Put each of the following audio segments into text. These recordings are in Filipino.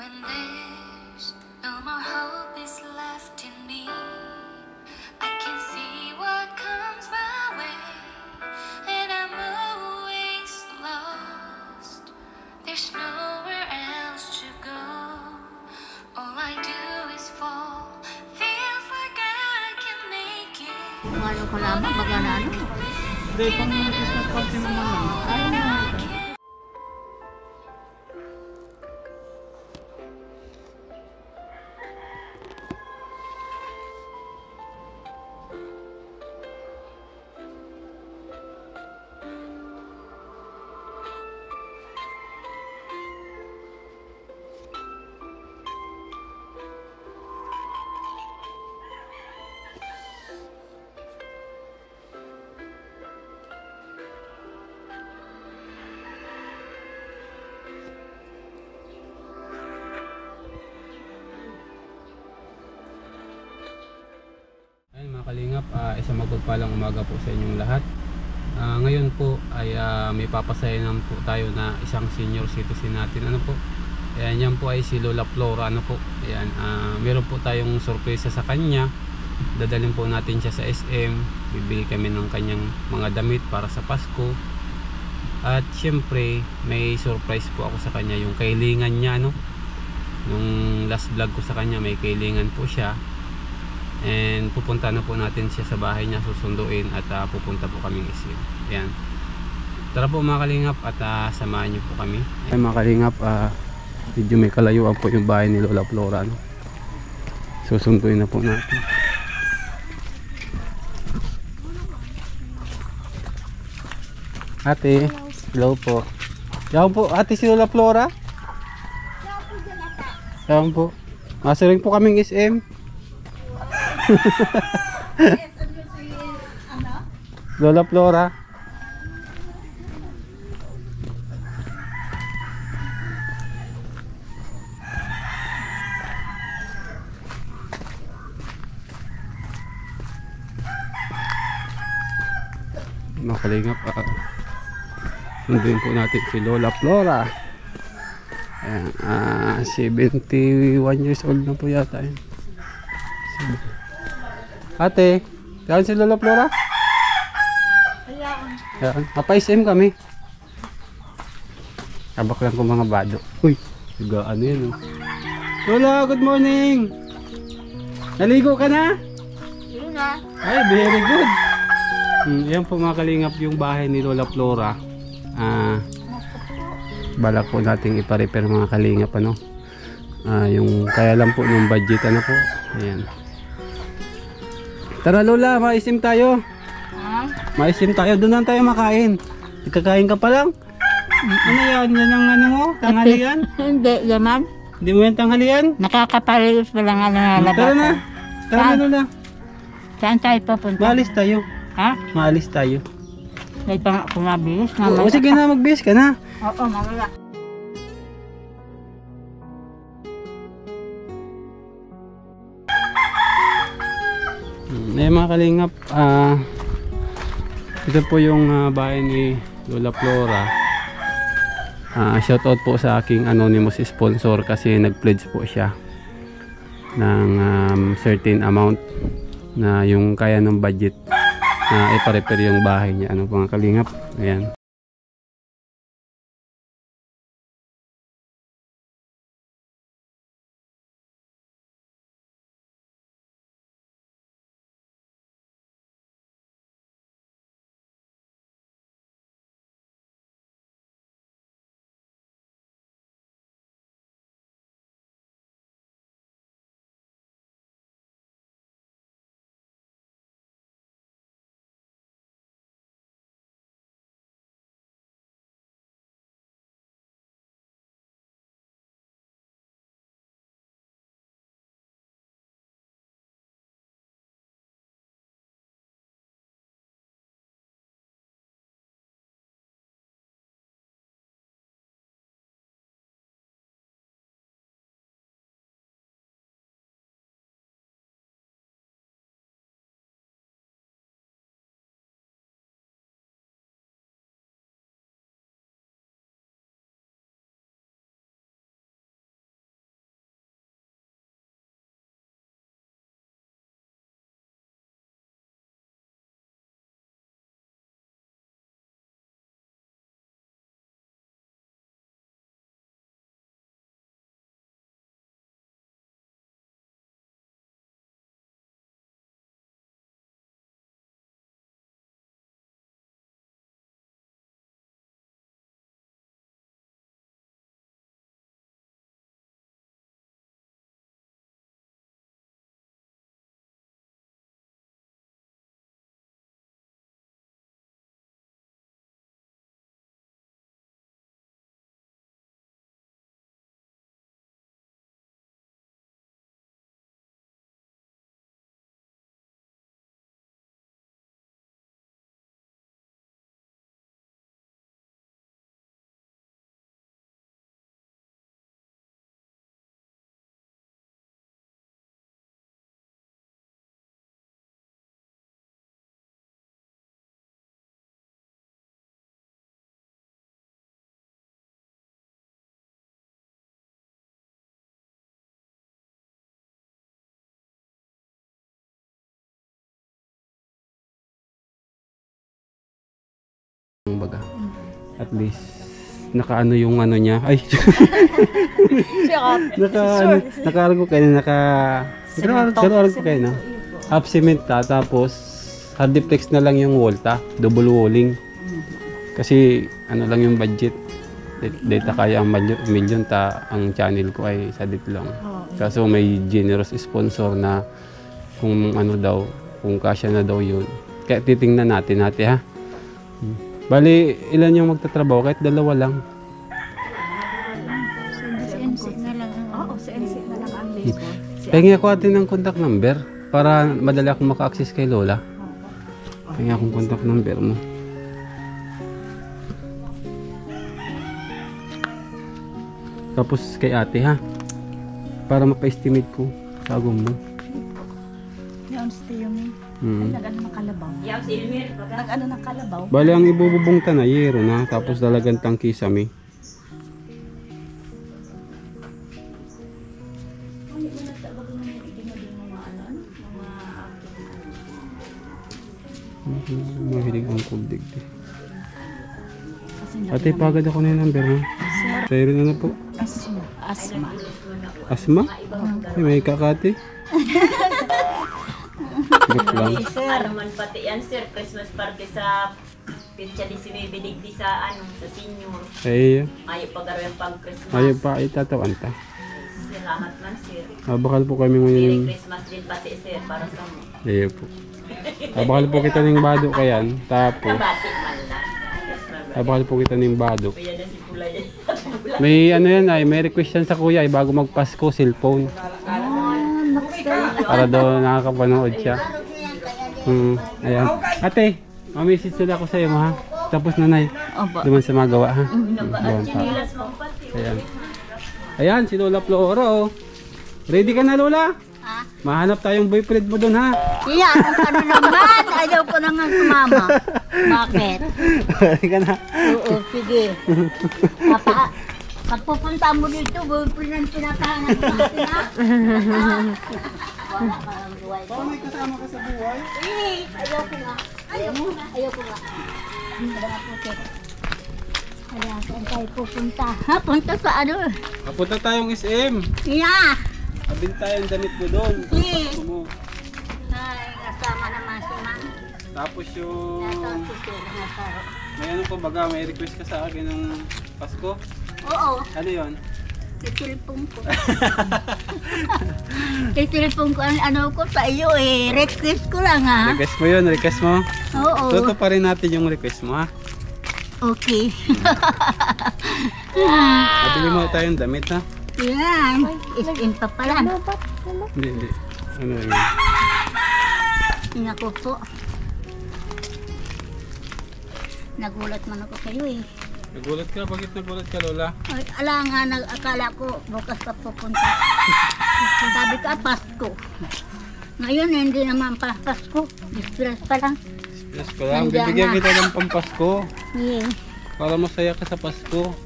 When there's no more hope is left in me, I can see what comes my way, and I'm always lost. There's nowhere else to go. All I do is fall. Feels like I can make it. Kung ano ko lamang, magana ano. Hindi, pang Christmas party mo man lang. Ayaw mo ito. Ayun mga kalingap, isang mapagpalang umaga po sa inyong lahat. Ngayon po ay may papasayanan po tayo na isang senior citizen natin. Ano po? Ayan, yan po ay si Lola Flora. Ano po? Ayan, meron po tayong sorpresa sa kanya. Dadalhin po natin siya sa SM. Bibili kami ng kanyang mga damit para sa Pasko. At syempre may surprise po ako sa kanya, yung kailingan niya. Ano? Nung last vlog ko sa kanya, may kailingan po siya. And pupunta na po natin siya sa bahay niya, susunduin at pupunta po kaming SM. Ayan. Tara po mga kalingap at samahan niyo po kami. Ayan mga kalingap, medyo may kalayuan po yung bahay ni Lola Flora. No? Susunduin na po natin. Ate, hello po. Yan po, ate si Lola Flora. Yan po. Masuring po kaming SM. Lola Flora. Makalingap, sunduin po natin si Lola Flora. Ayan, 71 years old na po yata yun. Ate, yan si Lola Flora? Ayan, mapa-SM kami. Kabak lang ko mga bado. Uy, ano yan oh. Lola, good morning. Naligo ka na? Yun na. Ay, very good. Yan po mga kalingap yung bahay ni Lola Flora. Balak po nating ipa-repair mga kalingap ano. Yung kaya lang po yung budget ano po. Ayan. Tara Lola, maisim tayo. Maisim tayo, doon lang tayo makain. Ikakain ka pa lang. Ano yan? Yan ang ano mo? Tanghalian? Hindi, yaman. Hindi mo yan tanghalian? Nakakapalis pa lang ano na labas. Tara na. Tara na Lola. Saan tayo papunta? Maalis tayo. Ha? Maalis tayo. May pang kumabilis. Oo, sige na, magbihis ka na. Oo, mamaya. Mga kalingap, ito po yung bahay ni Lola Flora. Shoutout po sa aking anonymous sponsor kasi nag-pledge po siya ng certain amount na yung kaya ng budget na ipa-repair yung bahay niya. Ano po mga kalingap? Ayan. kumbaga. At least nakaano yung ano niya. Ay. Naka-argo kayo na naka-argo kayo na. Half cement tapos hardiplex na lang yung wall double walling. Kasi ano lang yung budget. Data kaya ang million ang channel ko ay sadip lang. Kaso may generous sponsor na kung ano daw, kung kasya na daw yun. Kaya titingnan natin ha. Bali, ilan yung magtatrabaho? Kahit dalawa lang. CNC na lang. Oo, CNC na lang ang labor. Pahingi ako atin ng contact number para madali akong maka-access kay Lola. Pahingi akong contact number mo. Tapos kay ate ha. Para mapa-estimate ko sa agom mo. Yan, stay mo. Nag-ano ng kalabaw. Nag-ano ng kalabaw. Bali ang ibububong tanayero na tapos dalagan tang kisame. Mahilig ang kubdig. Ate, pagad ako na yung number mo. Sa'yo rin ano po? Asma. Asma? Ay, may kakati. Joke lang. Ano man pati yan sir, Christmas party sa Pitcha di sinibidig di sa sa senior. Ay, Ayaw pag yung pag Christmas. ayaw pa itatawan ta. Salamat man sir. Bakal po kami Merry ngayon. Christmas din pati sir para sa mo. Ayaw po. Bakal po kita ng bado kayan. Tapos, Kabati man lang. bakal po kita ng bado. Kaya na si Kulay. May ano yan ay, may request yan sa kuya ay bago magpasko, cellphone. Para daw nakakapanood siya. Ayan. Ate, message na ako sa iyo ha. Tapos nanay, duman sa magawa ha. Ayan. Ayan, si Lola Flora oh. Ready ka na Lola? Ha? Mahanap tayong boyfriend mo doon ha. Iya, ano naman? Ayaw ko nang sumama. Bakit? Ready ka na? Oo, sige. Pagpupunta mo dito, boyfriend ang pinatahanap natin ha? Wala ka ang buhay ko. May kasama ka sa buhay? Ayaw ko nga. Ayaw ko nga. Wala po siya. Kaya saan tayo pupunta? Ha? Punta sa ano? Kapunta tayong SM. Yeah! Abin tayong damit mo doon. Yeah! Mo. Ay, kasama naman si Mang. Tapos yung... Nasa sisi na nasa. May ano po baga, may request ka sa akin ng Pasko? Oo, Ano yon? itilpong ko. Itilpong ko ang ano ko sa iyo eh. Request ko lang ha. Request mo yun, request mo. Oo. Toto pa rin natin yung request mo ha. Okay. Nabili mo tayong damit ha. Yan. Iskin pa pala. Hindi. Ano yun? Ina ko po. Nagulat man ako kayo eh. Nagulat ka? Bakit nagulat ka Lola? Ay, ala nga, akala ko bukas ka pupunta. Sabi ka, Pasko. Ngayon, hindi naman pa Pasko. Dispress pa lang. Yes pa lang, Nandiyan bibigyan na. kita ng pampasko. Yeah. Para masaya ka sa Pasko.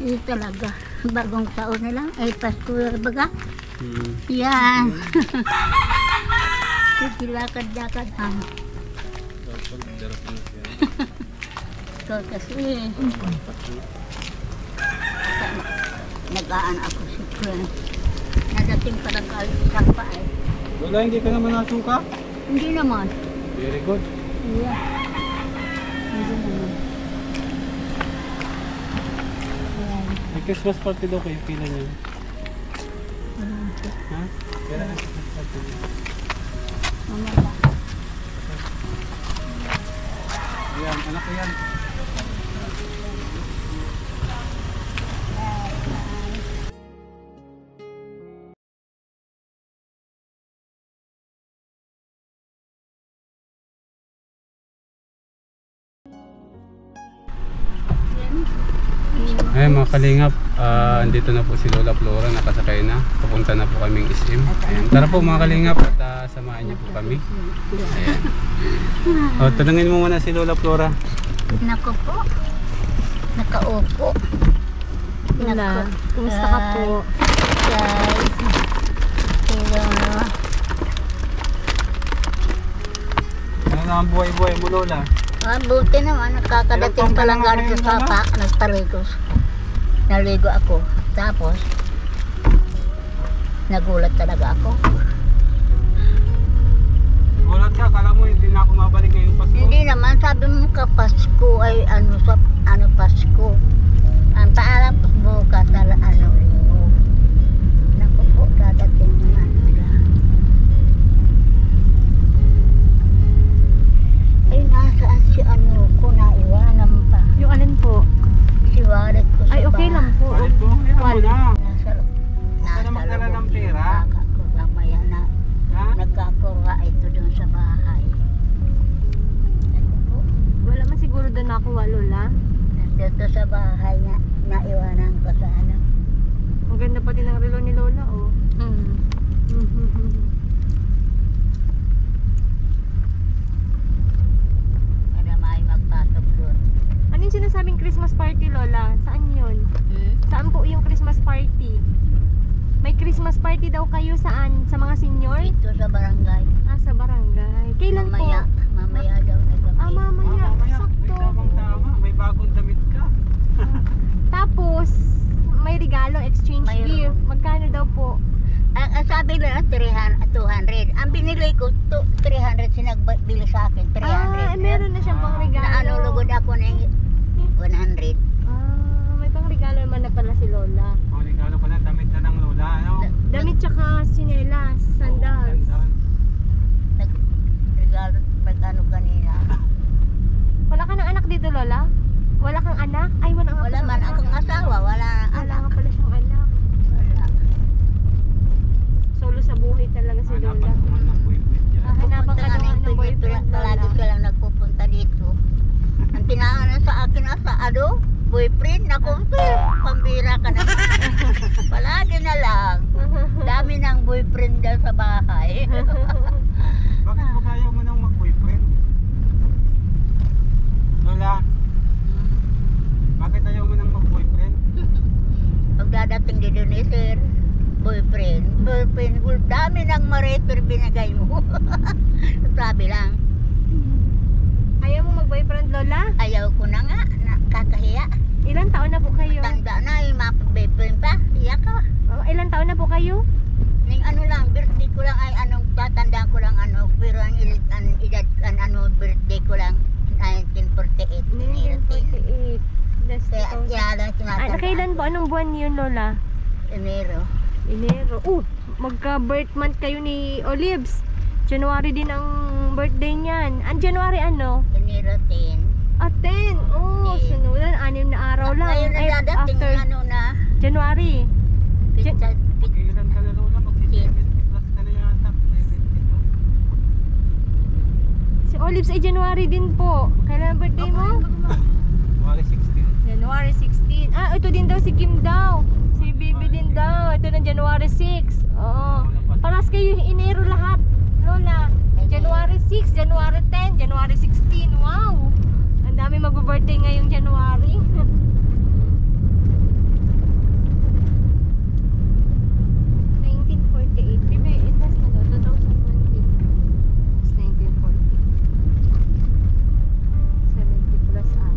Hindi talaga. Bagong taon na lang. Ay, Pasko baga. Hmm. Yan. Sige, lakad-lakad. So, kasi nag-aan ako si friend. Nadating pa lang kayo sa pa eh. Lola, hindi ka naman nasuka? Hindi naman. Very good. Yeah. Hindi naman. Ayan. May Christmas party daw kayo, pila niyo. Ha? Kaya na Christmas party niyo. Mamaya. Yan, anak ko yan. Ay mga kalingap, andito na po si Lola Flora, nakasakay na. Papunta na po kaming SM. Ayan. Tara po mga kalingap at samahan niyo po kami. Ayan. O, tanungin mo muna si Lola Flora. Nako po. Nakaupo. Lola, kumusta ka po? Guys. Hello. Ano na ang buhay-buhay mo Lola? Buti naman, nakakadating pa lang galing sa sapa, nagpaligos. Naligo ako. Tapos, nagulat talaga ako. Gulat ka, kala mo hindi na ako mabalik ngayong Pasko. Hindi naman, sabi mo Pasko ay Pasko. Ang paalam po bukas na linggo. Naku po, dadating naman sila. Ay, nasaan si ko, naiwanan pa. Yung alin po? Si wallet ko sa Ay, okay lang po. Balik mo, kaya mo Wallet. na. Nasa na magdala loob ng pera? Ako, mamaya na. Ha? Nagkakurwa ito dun sa bahay. Naku po. Wala man siguro doon nakuha, Lola. Dito sa bahay niya, naiwanan ko sa ano. Ang ganda pati ng relo ni Lola, oh. Para may magpasok doon. Ano yung sinasabing Christmas party, Lola? Saan yun? Saan po yung Christmas party? May Christmas party daw kayo saan? Sa mga senior? Dito sa barangay. Ah, sa barangay. Kailan Mamaya, po? mamaya daw na gabi. Ah, mamaya. Mamaya, may Sakto. tamang-tama. May bagong damit ka. Tapos, may regalo, exchange Mayroon. gift. Magkano daw po? Ang sabi nila 200. Ang binili ko 300 sinagbili sa akin 300. Ah, meron na siyang pang regalo. Na ano lugod ako ng 100. Ah, may pang regalo naman na pala si Lola. O, regalo pala, damit na ng lola, ano? Damit tsaka sinelas, sandals. Regalo mag-ano kanina. Wala ka ng anak dito, Lola? Wala kang anak? Ay, wala nga Wala palang man anak. akong asawa, wala Wala anak. nga pala siyang anak. Wala. Solo sa buhay talaga si Lola. Hanapan ko man ng boyfriend dyan. Ah, hanapan ka daw ng boyfriend, Palagi Lola. ka lang nagpupunta dito. Ang tinaano sa akin boyfriend, naku, pambira ka na. Palagi na lang. Dami ng boyfriend dyan sa bahay. Bakit mo kaya mo nang mag-boyfriend? Lola, bakit ayaw mo nang mag-boyfriend? Pagdadating dito ni sir, boyfriend, dami ng ma-refer binagay mo. Sabi lang, Ayaw mo mag-boyfriend, Lola? ayaw ko na nga, kakahiya. Ilan taon na po kayo? Tanda na, yung boyfriend pa, iya ka. Oh, ilan taon na po kayo? Ning ano lang, birthday ko lang ay anong tatandaan ko lang pero ang edad, birthday ko lang 1948. 1948. That's Kaya 2000. kaya lang Ah, tinatandaan. kailan po? Anong buwan yun, Lola? Enero. Enero. Magka-birth month kayo ni Olives. January din ang birthday niyan. Ang January ano? Enero 10. Ah, 10. Oh, 10. sunudan. 6 na araw lang. Ngayon na Ay, dadating after na January. pizza, Ilan ka na lola? Mag-70 plus ka na yata. 72. Si Olives ay January din po. Kailan ang birthday mo? January 16. January 16. Ah, ito din daw si Kim daw. Si Bibi din daw. Ito ng January 6. Oo. Paras kayo Enero lahat. Lola. January 6, January 10, January 16. Wow! Ang dami mag-birthday ngayong January. Bibi, it was na daw, 2020. It's 1940. 70 plus ah.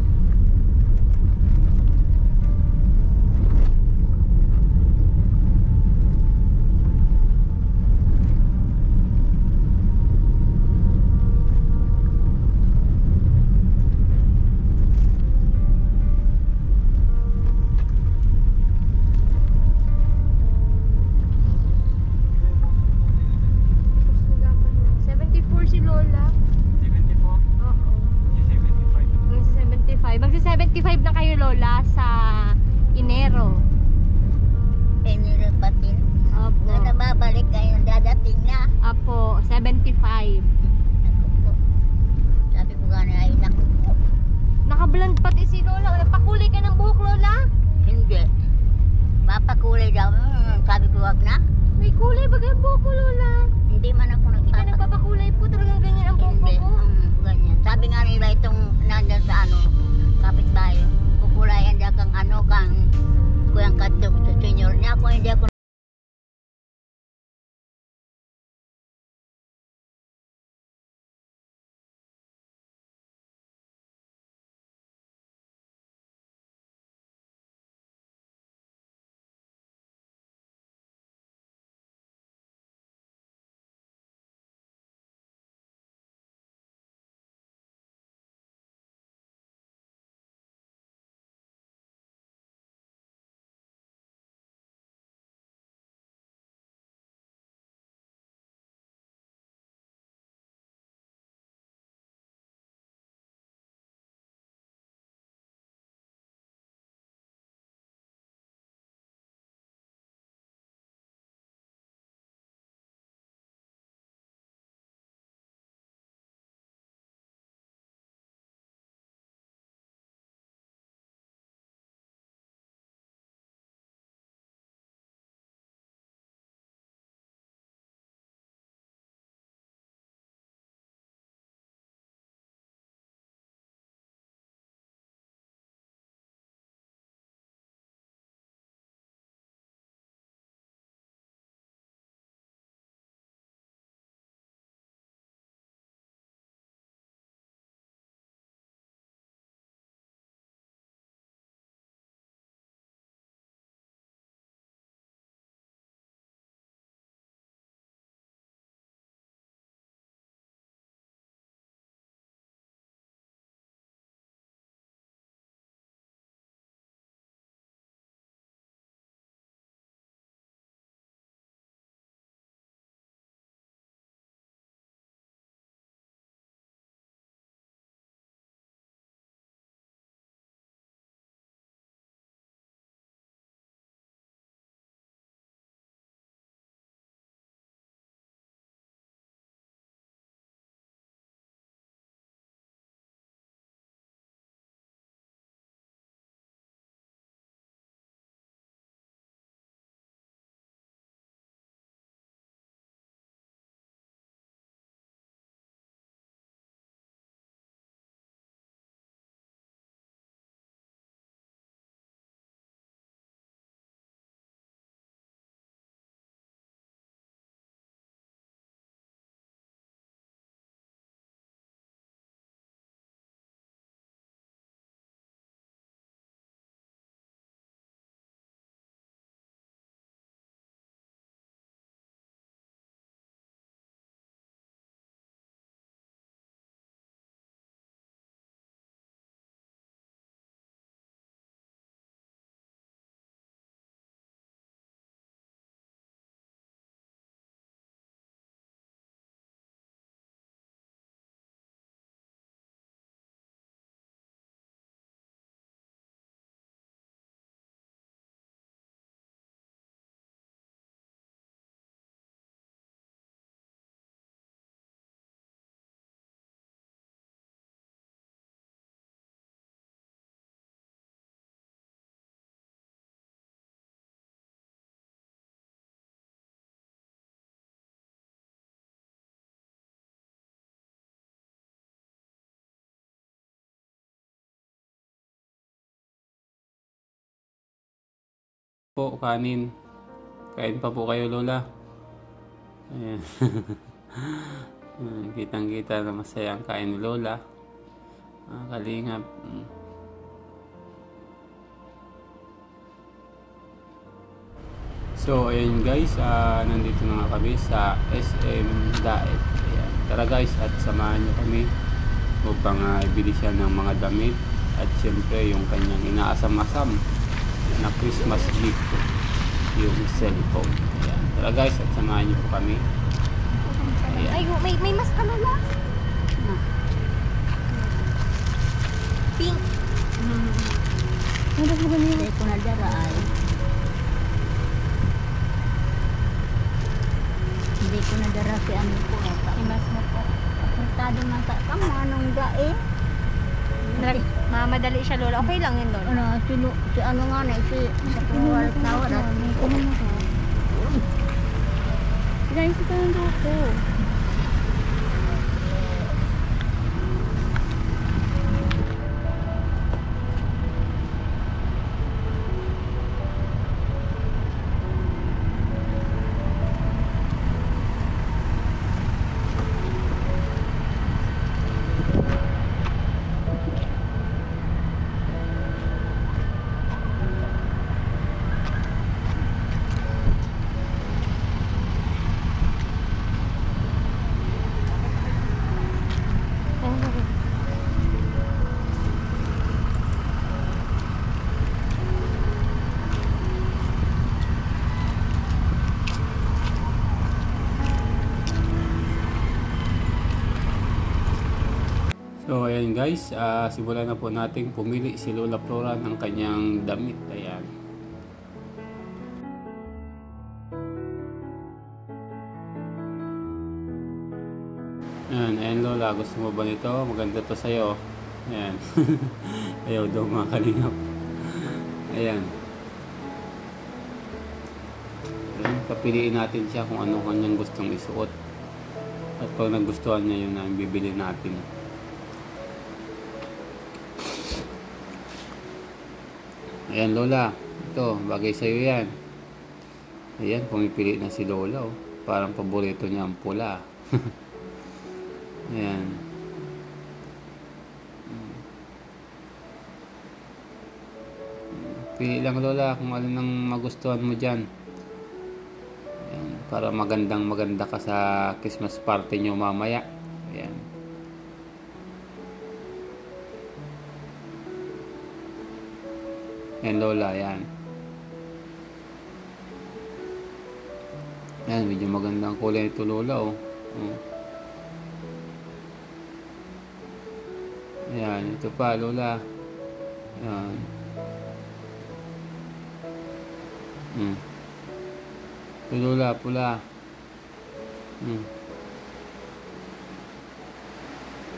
Si Lola. 74. Oo. Yung 75. Magsi-75 na kayo, Lola, sa Enero. Enero patin. Opo. Na nababalik kayo, dadating na. Apo, 75. Naku po. Sabi ko gano'n ay naku po. Nakablond pati si Lola. Nagpakulay ka ng buhok, Lola? Hindi. Mapakulay daw. Sabi ko wag na. May kulay ba ang buhok ko, Lola? Hindi man ako Hindi ka nagpapakulay po. Talagang ganyan ang buhok mo Hindi. po. Ganyan. Sabi nga nila itong nandyan sa kapitbahay. Kukulayan daw kang kang kuyang katok sa senior niya. Kung hindi ako Po, kanin. Kain pa po kayo, Lola. Ayan. Kitang-kita na masaya ang kain ni Lola. Kalingap. So, ayun guys, nandito na nga kami sa SM Daet. Ayan. Tara guys, at samahan niyo kami upang ibili siya ng mga damit at syempre yung kanyang inaasam-asam na Christmas gift, yung cellphone. Ayan. Tara guys, at samahan niyo po kami. Ayan. Ay, may mas ka na lang. Pink. Ano ba Hindi ko na dara ay. Hindi ko na dara si ano ko. Imas mo po. Apuntado man sa kamanong dae. Mamadali siya, Lola. Okay lang yun, Lola. Ano, si ano nga na, si Kuwal Tawad at Guys, ito ang ako. So ayan guys, simulan na po natin pumili si Lola Flora ng kanyang damit. Ayan. Ayan Lola, gusto mo ba nito? Maganda to sa'yo. Ayan. Ayaw daw mga kalingap. Ayan. Ayan, papiliin natin siya kung ano kanyang gustong isuot. At pag nagustuhan niya yun ang bibili natin. Ayan Lola, ito bagay sa'yo yan. Ayan, pumipili na si Lola oh. Parang paborito niya ang pula. Ayan. Pili lang Lola kung alin ang magustuhan mo dyan. Ayan, para maganda ka sa Christmas party nyo mamaya. Ayan. Ayan Lola, ayan. Ayan, medyo magandang kulay ito Lola oh. Ayan, ito pa Lola. Ayan. Ito Lola, pula.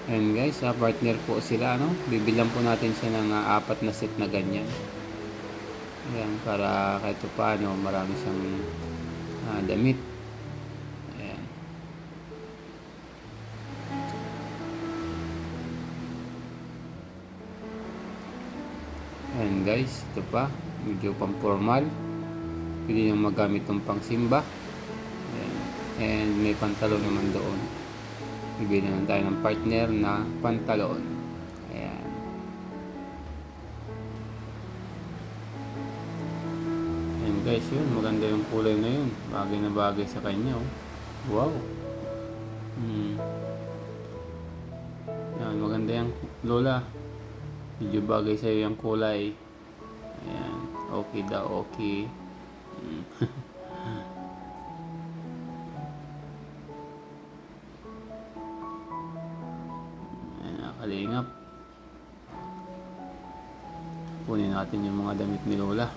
Ayan guys, partner po sila, no? Bibilang po natin siya ng 4 na set na ganyan. Ayan, para kahit paano marami siyang damit. Ayan. Ayan guys, ito pa. Medyo pang formal. Pwede niyang magamit ng pang simba. Ayan. And may pantalon naman doon. Bibili naman tayo ng partner na pantalon. Ayan. Ayan guys, yun. Maganda yung kulay na yun. Bagay na bagay sa kanya. Oh. Wow. Ayan, maganda yung Lola. Medyo bagay sa'yo yung kulay. Ayan. Okay daw, okay. Kalingap. Punin natin yung mga damit ni Lola.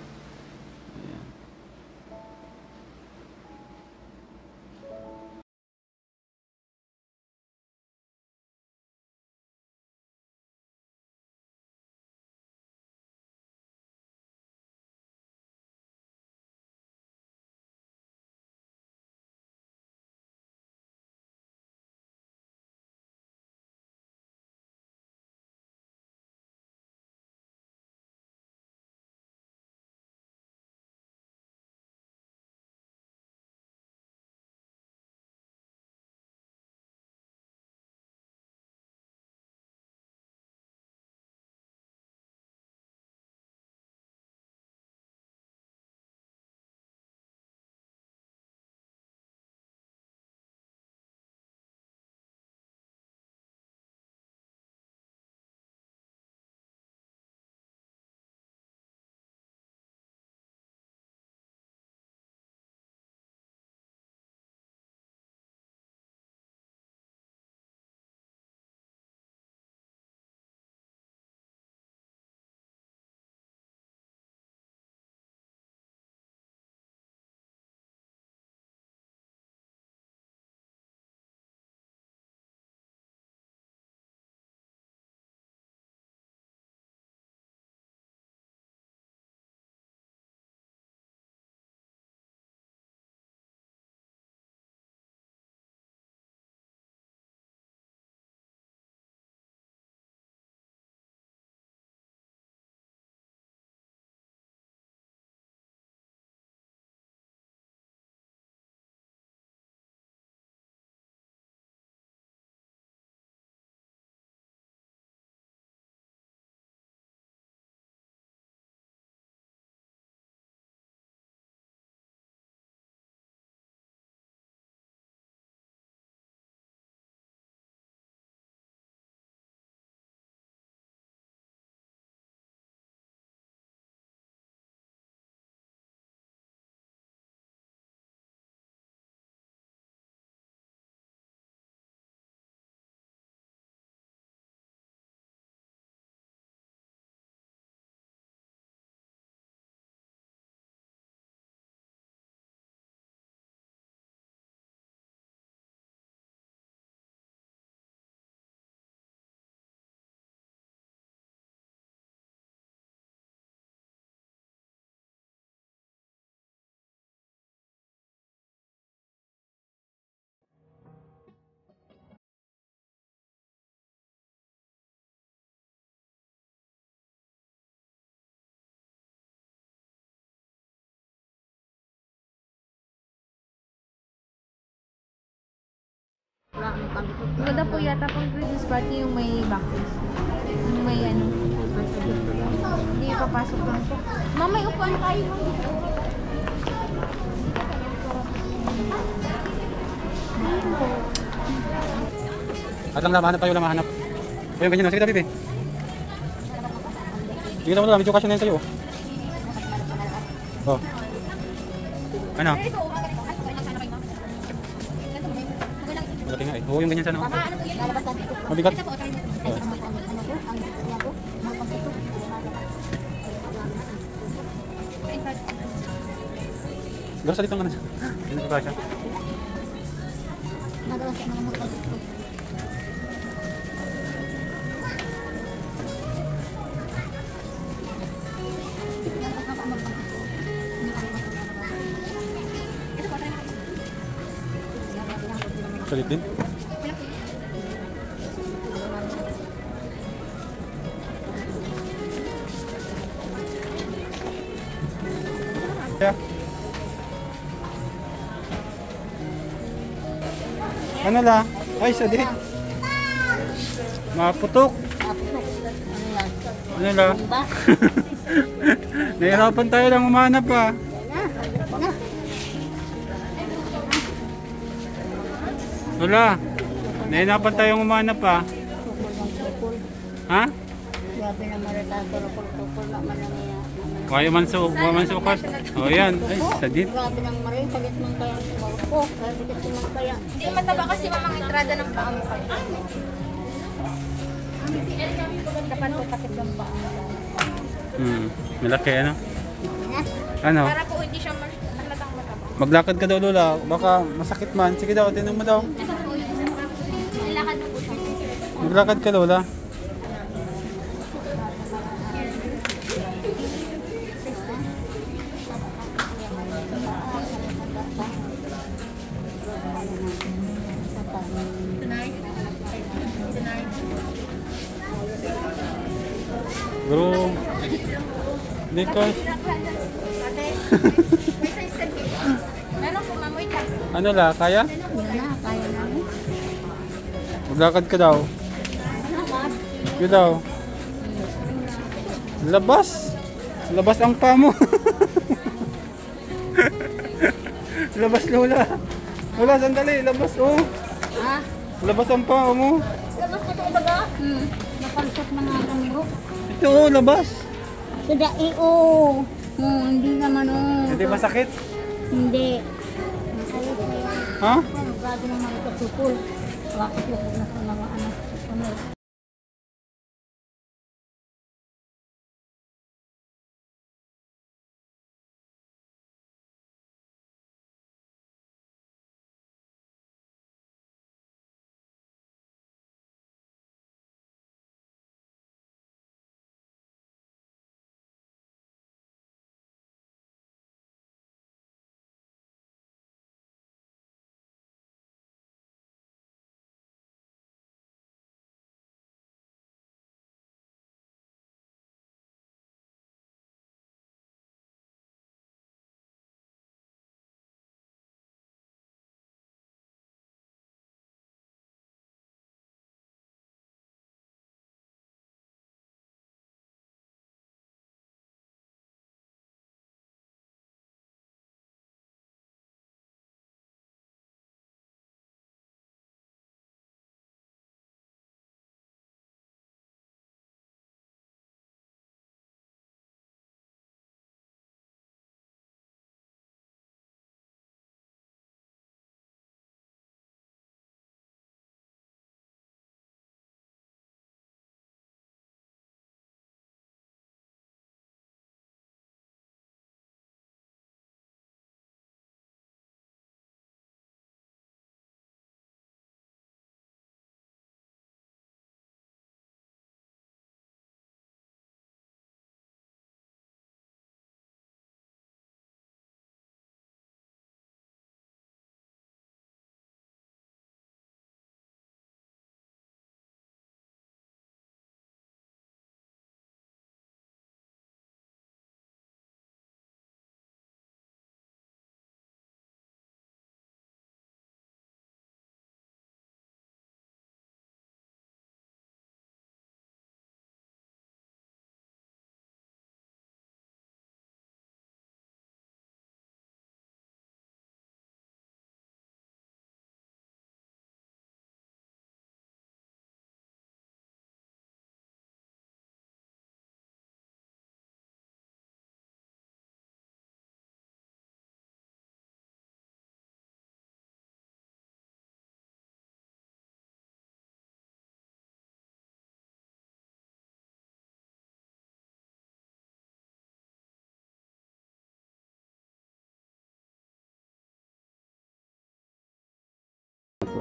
ano kami. Maganda po yata pang Christmas party yung may backface. Yung may ano. Hindi papasok lang po. Mama, may upuan tayo. At lang mahanap tayo, mahanap. Ayun, ganyan na. Sige, Bibi. Sige na mo lang, medyo kasya na yun sa'yo. Oh. Ano? Malaki nga eh. Oo, yung ganyan sana. Mabigat. Oh. Garo sa litong ano. Hindi ko kasya. Salit din. Yeah. Ano la? Ay, sa dit. Maputok. Ano la? Nahirapan tayo lang umanap pa. Wala. Nahirapan tayong umanap pa. Ha? Grabe na maratago na pulpul naman ang Kaya man sukas. O yan. Ay, sadit. grabe nang marin, sagit man kaya ang sumarko. Grabe kasi man kaya. Hindi mataba kasi mamang entrada ng paa mo kayo. Dapat po takip ng paa. Malaki ano? Ano? Para po hindi siya halatang mataba. Maglakad ka daw, Lola. Baka masakit man. Sige daw, tinan mo daw. Nilakad mo po siya. Maglakad ka, Lola. Bro, hindi ka. Meron po mamoy ka. Ano la, kaya? Yan na, kaya namin. Maglakad ka daw. Sige daw. Labas. Labas ang paa mo. Labas, Lola. Lola, sandali. Labas, oh. Ha? Labas ang paa mo. Labas ko ito baga? Napalsot na nga ang bro. Ito, oh, labas. Sada oo. Hindi naman oh. Hindi masakit. Hindi. Masayot na yan. Ha? Ano, grabe naman ito supul. Bakit yung na sa mga ano.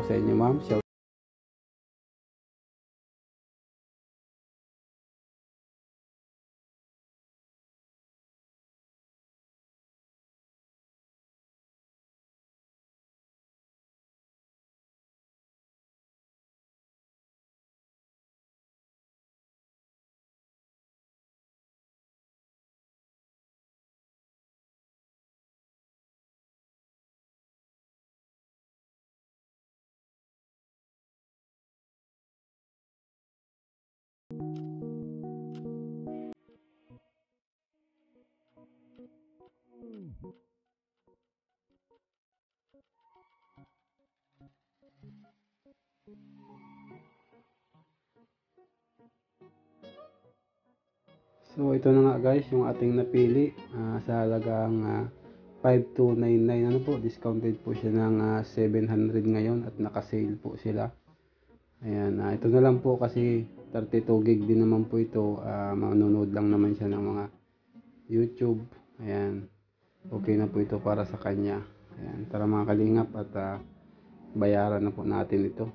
sa inyo, ma'am. So ito na nga guys, yung ating napili sa halagang 5299. Ano po, discounted po siya ng 700 ngayon at naka-sale po sila. Ayan, ito na lang po kasi 32 gig din naman po ito. Manonood lang naman siya ng mga YouTube. Ayan, okay na po ito para sa kanya. Ayan, tara mga kalingap at bayaran na po natin ito.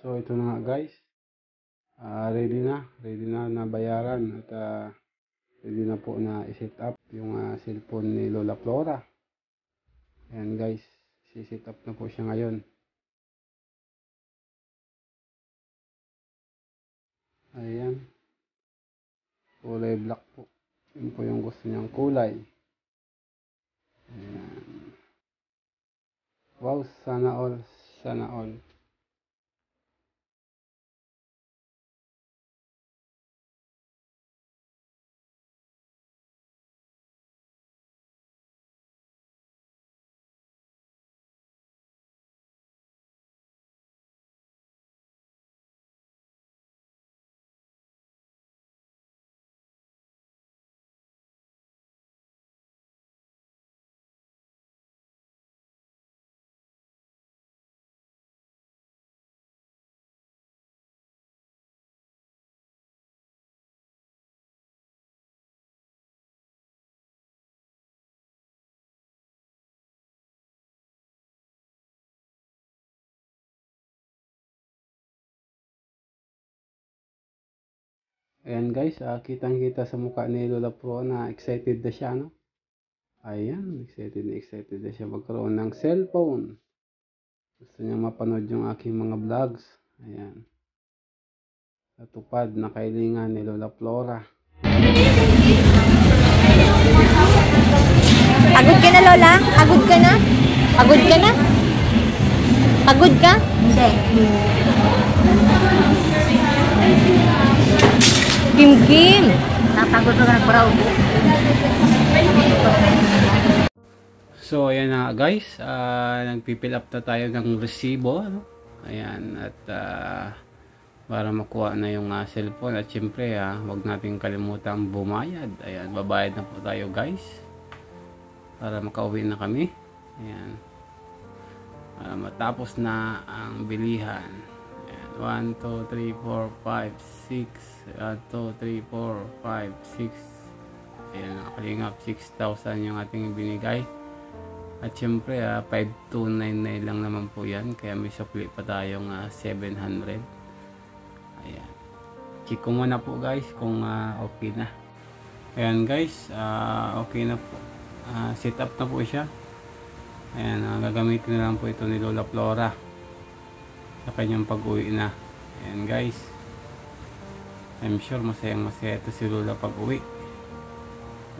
So ito na nga guys, ready na bayaran at ready na po na i-set up yung cellphone ni Lola Flora. Ayan guys, si-set up na po siya ngayon. Ayan, kulay black po, yun po yung gusto niyang kulay. Ayan. Wow, sana all, sana all. Ayan guys, kitang-kita sa mukha ni Lola Pro na excited na siya, no? Ayan, excited na siya magkaroon ng cellphone. Gusto niya mapanood yung aking mga vlogs. Ayan. Natupad na kailangan ni Lola Flora. Pagod ka na, Lola? Pagod ka na? Pagod ka na? Pagod ka? Hindi. Kim. Napagod ka na para ubo. So ayan na guys, nagpipill up na tayo ng resibo, ano? Ayan, at para makuha na yung cellphone at syempre wag nating kalimutan bumayad. Ayan, babayad na po tayo guys para makauwi na kami. Ayan, matapos na ang bilihan. Ayan, 1, 2, 3, 4, 5, 6 1, 2, 3, 4, 5, 6. Ayan, nakalingap 6,000 yung ating binigay. At syempre 5299 lang naman po yan, kaya may sukli pa tayong 700. Ayan, check ko muna po guys kung okay na. Ayan guys, okay na po, set up na po siya. Ayan, gagamitin na lang po ito ni Lola Flora sa kanyang pag-uwi na. Ayan guys, I'm sure masayang masaya ito si Lola pag-uwi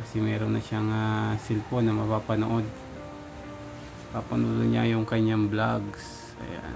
kasi meron na siyang cellphone na mapapanood. Papanood niya yung kanyang vlogs. Ayan.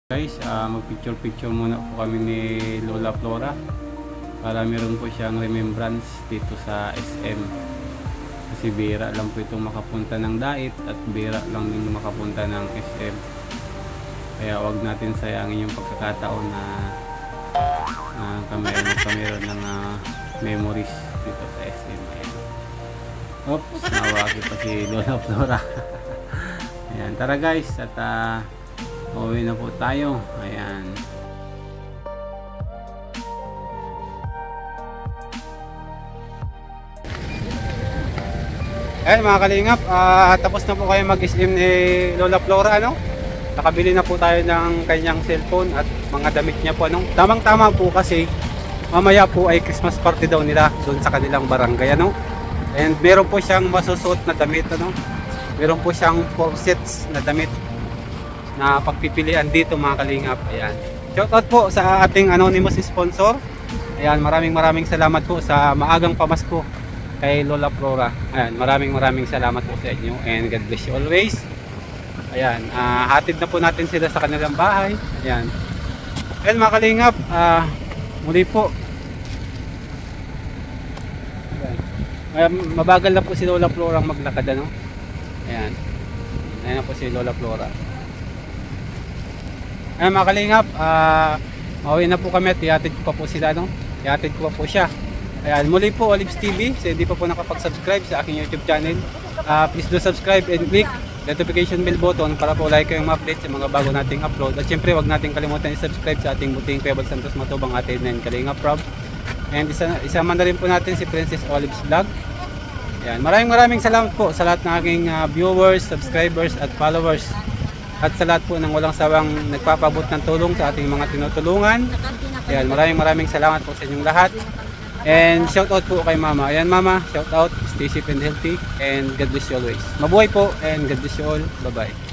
Guys, mag-picture muna po kami ni Lola Flora para meron po siyang remembrance dito sa SM. Kasi bira lang po itong makapunta ng Dait at bira lang din makapunta ng SM. Kaya wag natin sayangin yung pagkakataon na kami meron ng memories dito sa SM. Ayan. Oops, nawagi pa si Lola Flora. Ayan, tara guys, at uwi na po tayo. Ayan. Ayan mga kalingap, tapos na po kayo mag-SM ni Lola Flora, ano? Nakabili na po tayo ng kanyang cellphone at mga damit niya po, ano? Tamang-tama po kasi mamaya po ay Christmas party daw nila doon sa kanilang barangay, ano? And meron po siyang masusuot na damit, ano? Meron po siyang 4 sets na damit na pagpipilian dito mga kalingap. Ayan. Shoutout po sa ating anonymous sponsor. Ayan, maraming salamat po sa maagang pamasko kay Lola Flora. Ayan, maraming salamat po sa inyo and God bless you always. Ayan, hatid na po natin sila sa kanilang bahay. Ayan. Ayan mga kalingap, muli po. Ayan. Mabagal na po si Lola Flora maglakad, ano? Ayan. Ayan na po si Lola Flora. Ayan mga kalingap, mauwi na po kami at ihatid ko pa po sila, no? Ihatid ko pa po siya. Ayan, muli po Olives TV. So hindi pa po nakapag-subscribe sa aking YouTube channel, please do subscribe and click the notification bell button para po like kayong ma-update sa mga bago nating upload. At syempre wag natin kalimutan i-subscribe sa ating buting Kuya Bal Santos Matubang atin ng Kalingap Rob. And isama na rin po natin si Princess Olives Vlog. Ayan, maraming salamat po sa lahat ng aking viewers, subscribers at followers. At sa lahat po ng walang sawang nagpapabot ng tulong sa ating mga tinutulungan. Ayan, maraming salamat po sa inyong lahat. And shout out po kay Mama. Ayan Mama, shout out, stay safe and healthy and God bless you always. Mabuhay po and God bless you all. Bye bye.